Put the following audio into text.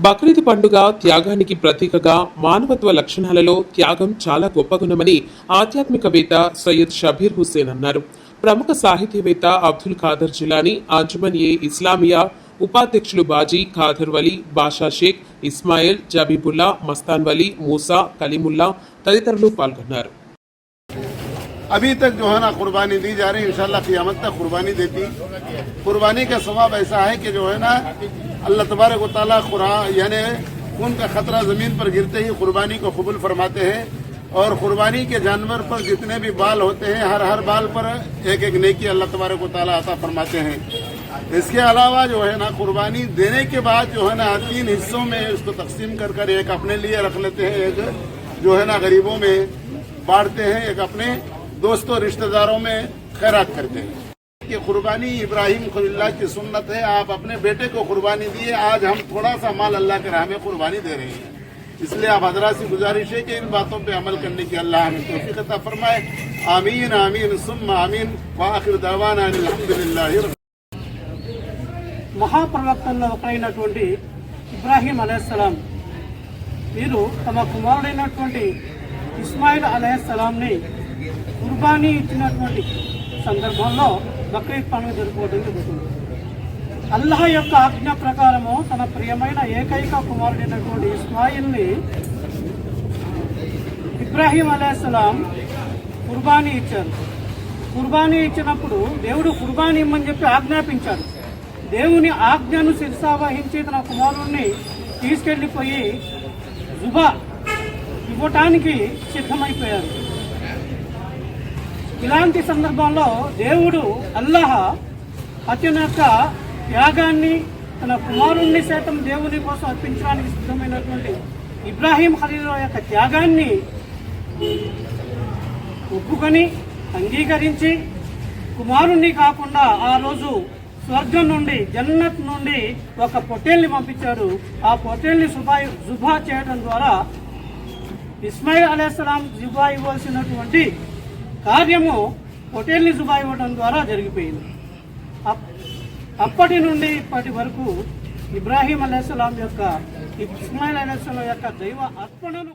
బక్రీద్ పండుగ త్యాగానికి ప్రతీకగా మానవత్వ లక్షణాలలో త్యాగం చాలా గొప్ప గుణమని ఆధ్యాత్మికవేత్త సయ్యద్ షబీర్ హుస్సేన్ అన్నారు. ప్రముఖ సాహితీవేత్త అబ్దుల్ ఖాదర్ జిలానీ, అంజుమన్ ఇస్లామియా ఉపాధ్యక్షులు బాజీ ఖాదర్ వలీ, బాషా షేక్, ఇస్మాయిల్, జబీబుల్లా, మస్తాన్ వలీ, మూసా, కలీముల్లా తదితరులు పాల్గొన్నారు. अभी तक जो है ना कुर्बानी दी जा रही है, इंशाल्लाह क़ियामत तक कुर्बानी देती। कुर्बानी का सवाब ऐसा है कि जो है ना अल्लाह तबारक व तआला यानी खून का खतरा जमीन पर गिरते ही कुर्बानी को कबूल फरमाते हैं। और कुर्बानी के जानवर पर जितने भी बाल होते हैं, हर बाल पर एक एक नेकी अल्लाह तबारक व तआला अता फरमाते हैं। इसके अलावा जो है ना कुर्बानी देने के बाद जो है ना 3 हिस्सों में उसको तकसीम कर एक अपने लिए रख लेते हैं, एक जो है ना गरीबों में बांटते हैं, एक अपने दोस्तों रिश्तेदारों में खैरात करते हैं। कि कुर्बानी इब्राहिम खलीलुल्लाह की सुन्नत है। आप अपने बेटे को कुर्बानी दिए, आज हम थोड़ा सा माल अल्लाह के राह में कुर्बानी दे रहे हैं। इसलिए आप हजरात से गुजारिश है कि इन बातों पे अमल करने की अल्लाह हमें तौफीक अता फरमाए। आमीन आमीन सुम्मा आमीन व आखिर दावाना अल्हम्दुलिल्लाहि। మహాప్రవక్తల్లో ఒకరైనటువంటి ఇబ్రాహీం అలైహిస్సలాం వీరు తమ కుమారుడైనటువంటి ఇస్మాయిల్ అలైహిస్సలాంని కుర్బానీ ఇచ్చినటువంటి సందర్భంలో బక్రీద్ పండుగ జరుపుకోవడం జరుగుతుంది. అల్లాహ్ యొక్క ఆజ్ఞ ప్రకారము తన ప్రియమైన ఏకైక కుమారుడైనటువంటి ఇస్మాయిల్ని ఇబ్రాహీం అలైహిస్సలాం కుర్బానీ ఇచ్చారు. కుర్బానీ ఇచ్చినప్పుడు దేవుడు కుర్బానీ ఇమ్మని చెప్పి ఆజ్ఞాపించాడు. దేవుని ఆజ్ఞను శిరసావహించి తన కుమారుణ్ణి తీసుకెళ్లిపోయి జుబా ఇవ్వటానికి సిద్ధమైపోయారు. ఇలాంటి సందర్భంలో దేవుడు అల్లాహ్ అతని యొక్క త్యాగాన్ని, తన కుమారుణ్ణి సైతం దేవుని కోసం అర్పించడానికి సిద్ధమైనటువంటి ఇబ్రాహీం ఖలీలుల్లాహ్ యొక్క త్యాగాన్ని ఒప్పుకొని అంగీకరించి కుమారుణ్ణి కాకుండా ఆ రోజు స్వర్గం నుండి, జన్నత్ నుండి ఒక పొట్టేల్ని పంపించారు. ఆ పొట్టేల్ని జుబా చేయడం ద్వారా ఇస్మాయిల్ అలైహిస్సలాం జుబా ఇవ్వాల్సినటువంటి కార్యము పొట్టేల్ని జుబా ఇవ్వడం ద్వారా జరిగిపోయింది. అప్పటి నుండి ఇప్పటి వరకు ఇబ్రాహీం అలైహిస్సలాం యొక్క, ఇస్మాయిల్ అలైహిస్సలాం యొక్క దైవ అర్పణను